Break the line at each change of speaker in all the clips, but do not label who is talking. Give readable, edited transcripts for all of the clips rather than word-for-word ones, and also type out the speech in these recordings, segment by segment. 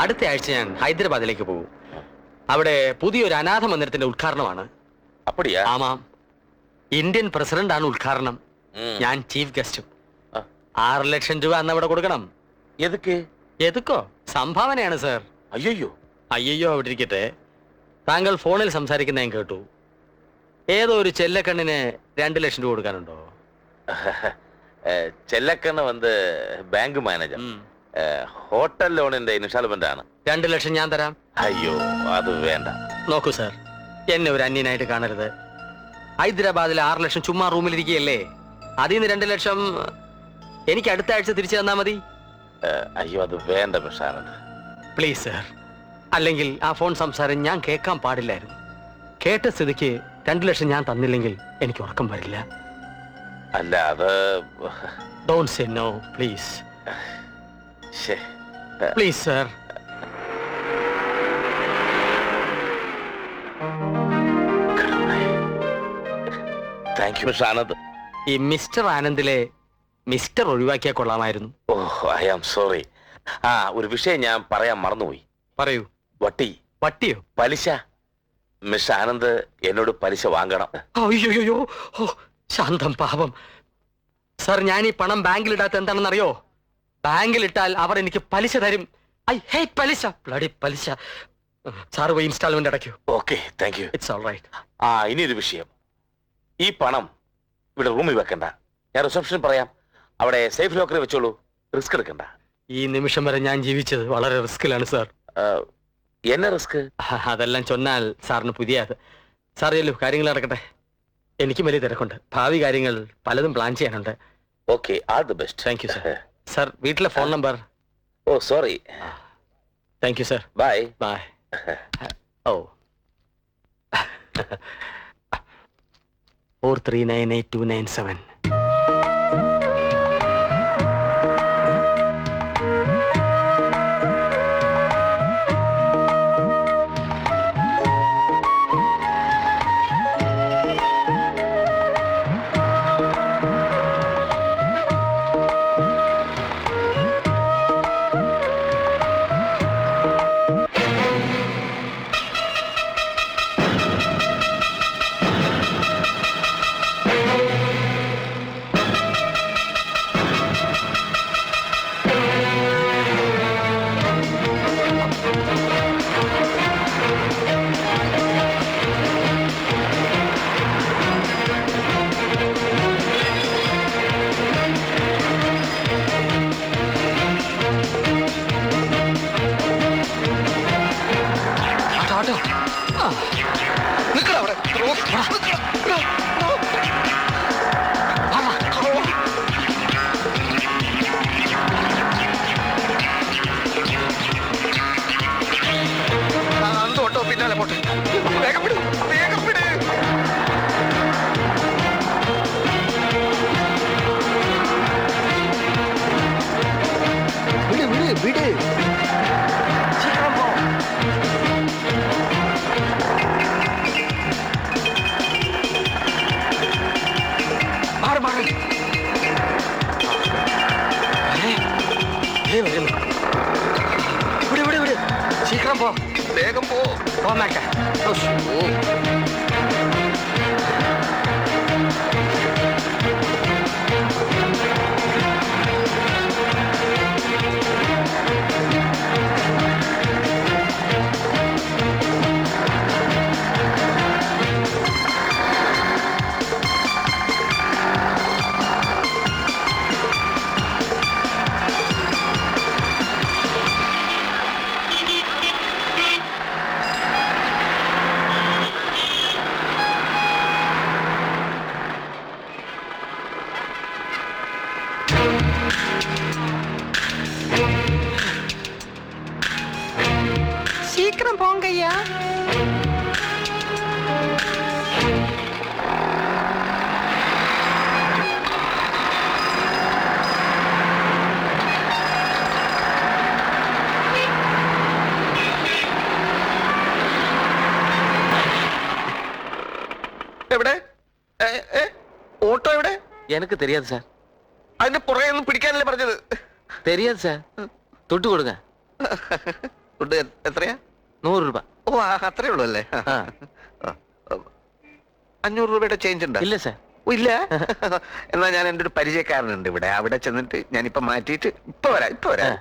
അടുത്ത ആഴ്ച ഞാൻ ഹൈദരാബാദിലേക്ക് പോകും. അവിടെ പുതിയൊരു അനാഥ മന്ദിരത്തിന്റെ ഉദ്ഘാടനമാണ്.
அப்படியா?
ആമാം, ഇന്ത്യൻ പ്രസിഡന്റ് ആണ് ഉദ്ഘാടനം. ഞാൻ ചീഫ് ഗസ്റ്റും. 6 ലക്ഷം രൂപ അന്ന് അവിടെ കൊടുക്കണം.
எதுக்கு?
എതുക്കോ? സംഭാവനയാണ് സർ.
ஐயோ,
അയ്യോ അവിടെ ഇരിക്കട്ടെ. താങ്കൾ ഫോണിൽ സംസാരിക്കുന്ന ഞാൻ കേട്ടു. ഏതോ ഒരു ചെല്ലക്കണ്ണിന് 2 ലക്ഷം രൂപ കൊടുക്കാനുണ്ടോ?
ചെല്ലക്കണ്ണ് വന്ന് ബാങ്ക് മാനേജർ, ഹോട്ടൽ ലോണിന്റെ ഇൻസ്റ്റാൾമെന്റ് ആണ്.
2 ലക്ഷം ഞാൻ തരാം.
അയ്യോ, അത് വേണ്ട.
നോക്കൂ സർ, എന്നെ ഒരു അന്യനായിട്ട് കാണരുത്. ഹൈദരാബാദിൽ 6 ലക്ഷം ചുമ്മാ റൂമിലിരിക്കുകയല്ലേ. അതിൽ നിന്ന് 2 ലക്ഷം എനിക്ക് അടുത്ത ആഴ്ച തിരിച്ചു തന്നാ മതി.
അയ്യോ, അത് വേണ്ട മിഷാനന്ദ്.
Please sir. അല്ലെങ്കിൽ ആ ഫോൺ സംസാരം ഞാൻ കേൾക്കാൻ പാടില്ലായിരുന്നു. കേട്ട സ്ഥിതിക്ക് 2 ലക്ഷം ഞാൻ തന്നില്ലെങ്കിൽ എനിക്ക് ഉറക്കം വരില്ല.
അല്ല, അത്
don't say no please. Please sir.
Thank you mister Anand.
ഈ മിസ്റ്റർ ആനന്ദിലെ മിസ്റ്റർ ഒഴിവാക്കിയാൽ കൊള്ളാമായിരുന്നു.
Oh, I am sorry. ഒരു വിഷയം ഞാൻ പറയാൻ മറന്നുപോയി.
പറയൂ.
വട്ടി.
വട്ടിയോ?
പലിശ. മിസ്റ്റർ ആനന്ദ് എന്നോട് പലിശ വാങ്ങണം.
അയ്യോ, ശാന്തം പാപം. സർ, ഞാൻ ഈ പണം ബാങ്കിലിടാത്ത എന്താണെന്നറിയോ? ബാങ്കിലിട്ടാൽ അവർ എനിക്ക് പലിശ തരും. ഐ ഹേറ്റ് പലിശ. ബ്ലഡി പലിശ. സാർ പോയി ഇൻസ്റ്റാൾമെന്റ് അടയ്ക്കൂ.
Okay, thank you.
It's all right.
ഇനിയൊരു വിഷയം. ഈ പണം ഇവിടെ റൂമിൽ വെക്കണ്ട. ഞാൻ റിസപ്ഷൻ പറയാം. അവിടെ സേഫ് ലോക്കറിൽ വെച്ചോളൂ. റിസ്ക് എടുക്കണ്ട.
ഈ നിമിഷം വരെ ഞാൻ ജീവിച്ചത് വളരെ റിസ്കിലാണ് സാർ.
എന്നെ റിസ്ക്?
അതെല്ലാം ചൊന്നാൽ സാറിന് പുതിയ സാർ ചെല്ലു, കാര്യങ്ങൾ നടക്കട്ടെ. എനിക്കും വലിയ തിരക്കുണ്ട്. ഭാവി കാര്യങ്ങൾ പലതും പ്ലാൻ ചെയ്യാനുണ്ട്.
Okay, all the best.
Thank you sir. Sir, വീട്ടിലെ phone number?
Oh sorry.
Thank you sir.
Bye.
Bye. Oh 43982997.
പിന്നാലെ പോട്ടെ. വേഗം വിട്, വേഗം വിട്.
വിട് വിട് വിട്. ശീഘ്രം പോ. മാറ് മാറ്. വരുന്നു. വിട് വിട് വിട്. ശീഘ്രം പോ.
വേഗം പോ.
പോന്നേക്കെ. சீக்கிரம் போங்க ஐயா.
എവിടെ? ഓട്ടോ എവിടെ?
எனக்கு தெரியாது சார்.
അതിന്റെ പുറകെ ഒന്നും പിടിക്കാനല്ലേ പറഞ്ഞത്?
தெரியாது சார். தொட்டு கொடுங்க.
ഫുഡ് എത്രയാ?
100 രൂപ.
ഓ അത്രേ ഉള്ളൂ അല്ലേ? 500 രൂപയുടെ ചേഞ്ച് ഉണ്ട്?
ഇല്ല സാർ.
ഓ ഇല്ല. എന്നാ ഞാൻ എൻ്റെ ഒരു പരിചയക്കാരനുണ്ട് ഇവിടെ, അവിടെ ചെന്നിട്ട് ഞാനിപ്പോ മാറ്റിയിട്ട് ഇപ്പൊ വരാം.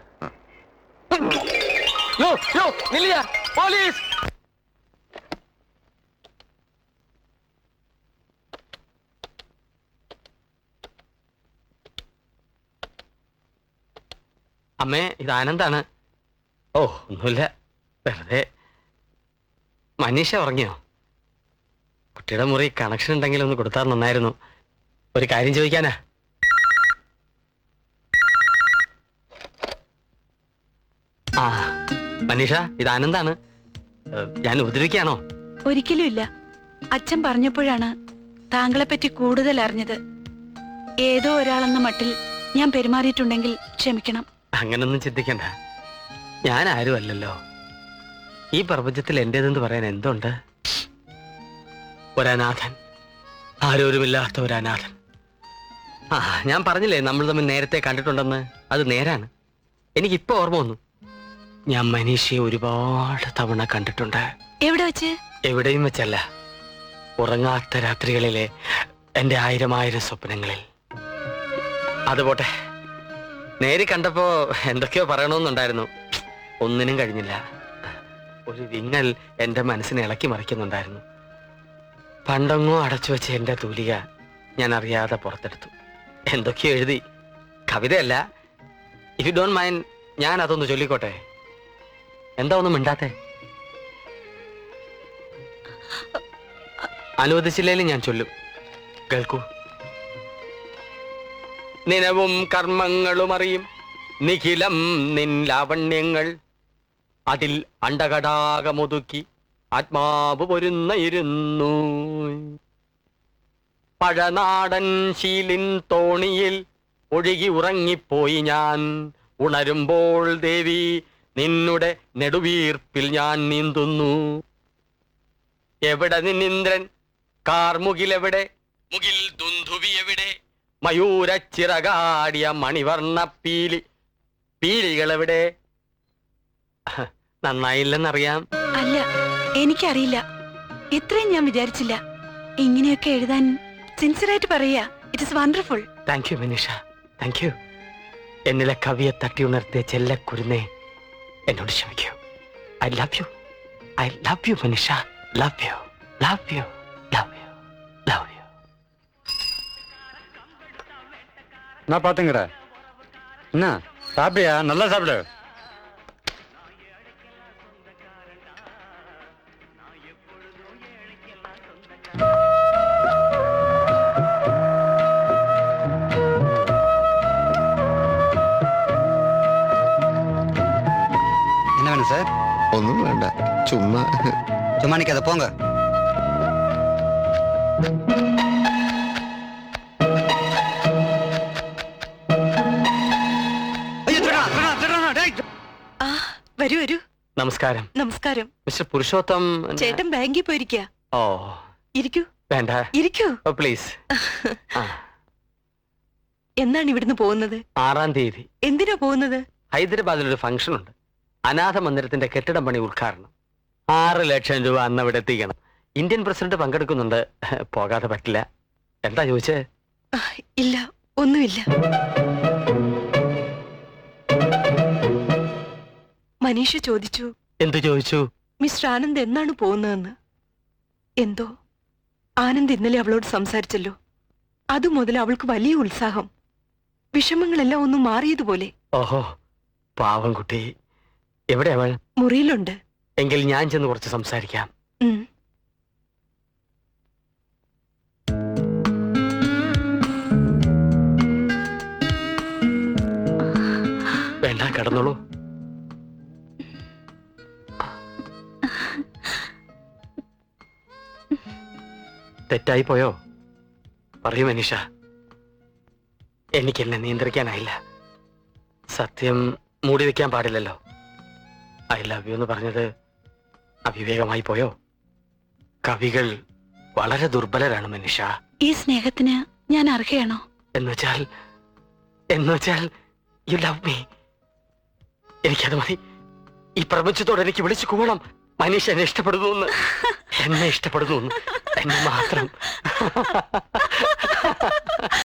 യോ യോ നില്ലിയ പോലീസ്.
അമ്മേ, ഇത് ആനന്ദാണ്. ഓ ഒന്നുമില്ല, വെറുതെ. മനീഷ ഉറങ്ങിയോ? കുട്ടിയുടെ മുറി കണക്ഷൻ ഉണ്ടെങ്കിൽ ഒന്ന് കൊടുത്താൽ നന്നായിരുന്നു. ഒരു കാര്യം ചോദിക്കാനാ. ആ മനീഷ, ഇത് ആനന്ദാണ്. ഞാൻ ഉപദ്രവിക്കാണോ?
ഒരിക്കലും ഇല്ല. അച്ഛൻ പറഞ്ഞപ്പോഴാണ് താങ്കളെപ്പറ്റി കൂടുതൽ അറിഞ്ഞത്. ഏതോ ഒരാളെന്ന മട്ടിൽ ഞാൻ പെരുമാറിയിട്ടുണ്ടെങ്കിൽ ക്ഷമിക്കണം.
അങ്ങനൊന്നും ചിന്തിക്കണ്ട. ഞാൻ ആരും അല്ലല്ലോ. ഈ പ്രപഞ്ചത്തിൽ എന്റേതെന്ന് പറയാൻ എന്തുണ്ട്? ഒരനാഥൻ, ആരോരുമില്ലാത്ത ഒരനാഥൻ. ആ ഞാൻ പറഞ്ഞില്ലേ നമ്മൾ തമ്മിൽ നേരത്തെ കണ്ടിട്ടുണ്ടെന്ന്. അത് നേരാണ്. എനിക്കിപ്പോ ഓർമ്മ വന്നു. ഞാൻ മനീഷയെ ഒരുപാട് തവണ കണ്ടിട്ടുണ്ട്.
എവിടെ വെച്ച്?
എവിടെയും വെച്ചല്ല, ഉറങ്ങാത്ത രാത്രികളിലെ എന്റെ 1000 സ്വപ്നങ്ങളിൽ. അതുപോട്ടെ, നേരി കണ്ടപ്പോ എന്തൊക്കെയോ പറയണമെന്നുണ്ടായിരുന്നു. ഒന്നിനും കഴിഞ്ഞില്ല. ഒരു വിങ്ങൽ എന്റെ മനസ്സിനെ ഇളക്കി മറിക്കുന്നുണ്ടായിരുന്നു. പണ്ടെങ്ങോ അടച്ചു വെച്ച എന്റെ തൂലിക ഞാൻ അറിയാതെ പുറത്തെടുത്തു. എന്തൊക്കെയോ എഴുതി. കവിതയല്ല. ഇഫ് യു ഡോണ്ട് മൈൻഡ്, ഞാൻ അതൊന്ന് ചൊല്ലിക്കോട്ടെ? എന്താ ഒന്നും മിണ്ടാത്തെ? അനുവദിച്ചില്ലേലും ഞാൻ ചൊല്ലും. കേൾക്കൂ. നിനവും കർമ്മങ്ങളും അറിയും നിഖിലം നിൻ ലാവണ്യങ്ങൾ, അതിൽ അണ്ടകടാകമൊതുക്കി ആത്മാവ് പൊരുന്നയിരുന്നു. പഴനാടൻ ശീലിൻ തോണിയിൽ ഒഴുകി ഉറങ്ങിപ്പോയി ഞാൻ. ഉണരുമ്പോൾ ദേവി നിന്നുടെ നെടുവീർപ്പിൽ ഞാൻ നീന്തുന്നു. എവിടെ നിന്നിന്ദ്രൻ കാർമുകിലെവിടെ? മുകിൽ ദുന്ധുവി എവിടെ? മയൂരച്ചിറകാടിയ മണിവർണ്ണ പീലികളെവിടെ? നന്നായില്ലെന്നറിയാം.
അല്ല, എനിക്കറിയില്ല. ഇത്രയും ഞാൻ വിചാരിച്ചില്ല. ഇങ്ങനെയൊക്കെ എഴുതാൻ സിൻസിയറായിട്ട് പറയാ. It is wonderful.
Thank you Manisha, thank you. എന്നിലെ കവിയെ തട്ടി ഉണർത്തിയ ചെല്ലക്കുരുന്നേ, എന്നോട് ക്ഷമിക്കൂ. I love you, I love you Manisha. Love you, love you, love you, love you.
நான் பார்த்துங்கிறேன். என்ன சாப்பிடியா? நல்லா சாப்பிடு. என்ன வேணும் சார்?
ഒന്നും വേണ്ട, ചുമ്മാ
சும்மா நிற்காத, போங்க.
ആ വരൂ വരൂ.
നമസ്കാരം.
നമസ്കാരം.
മിസ്റ്റർ പുരുഷോത്തം.
ചേട്ടൻ ബാങ്കിൽ പോയിരിക്കാ.
ഓ
ഇരിക്കൂ
വേണ്ട,
ഇരിക്കൂ.
ഓ പ്ലീസ്.
എന്നാണ് ഇവിടുന്ന് പോകുന്നത്?
6-ാം തീയതി.
എന്തിനാ പോകുന്നത്?
ഹൈദരാബാദിൽ ഒരു ഫംഗ്ഷൻ ഉണ്ട്. അനാഥ മന്ദിരത്തിന്റെ കെട്ടിടം പണി ഉദ്ഘാടനം. 6 ലക്ഷം രൂപ അന്ന് അവിടെ എത്തിക്കണം. ഇന്ത്യൻ പ്രസിഡന്റ് പങ്കെടുക്കുന്നുണ്ട്. പോകാതെ പറ്റില്ല. എന്താ ചോദിച്ചേ?
ഇല്ല, ഒന്നുമില്ല. മനീഷ ചോദിച്ചു.
എന്തു ചോദിച്ചു?
മിസ്റ്റർ ആനന്ദ് എന്നാണ് പോകുന്നതെന്ന്. എന്തോ ആനന്ദ് ഇന്നലെ അവളോട് സംസാരിച്ചല്ലോ. അതുമുതൽ അവൾക്ക് വലിയ ഉത്സാഹം. വിഷമങ്ങളെല്ലാം ഒന്നും മാറിയതുപോലെ.
ഓഹോ, പാവം കുട്ടി. എവിടെ അവൾ?
മുറിയിലുണ്ട്.
എങ്കിൽ ഞാൻ ചെന്ന് കുറച്ച് സംസാരിക്കാം. വേണ്ട, കിടന്നോളൂ. തെറ്റായി പോയോ? പറയൂ മനീഷ. എനിക്കെന്നെ നിയന്ത്രിക്കാനായില്ല. സത്യം മൂടി വെക്കാൻ പാടില്ലല്ലോ. ഐ ലവ് യു എന്ന് പറഞ്ഞത് അവിവേകമായി പോയോ? കവികൾ വളരെ ദുർബലരാണ് മനീഷ.
ഈ സ്നേഹത്തിന് ഞാൻ അർഹയാണോ?
എന്നുവെച്ചാൽ യു ലവ് മീ. എനിക്കത് മതി, ഈ പ്രപഞ്ചത്തോട് എനിക്ക് വിളിച്ചു കൂവണം, മനീഷ് എന്നെ ഇഷ്ടപ്പെടുന്നു എന്ന്, എന്നെ ഇഷ്ടപ്പെടുന്നു എന്ന്, എന്നെ മാത്രം.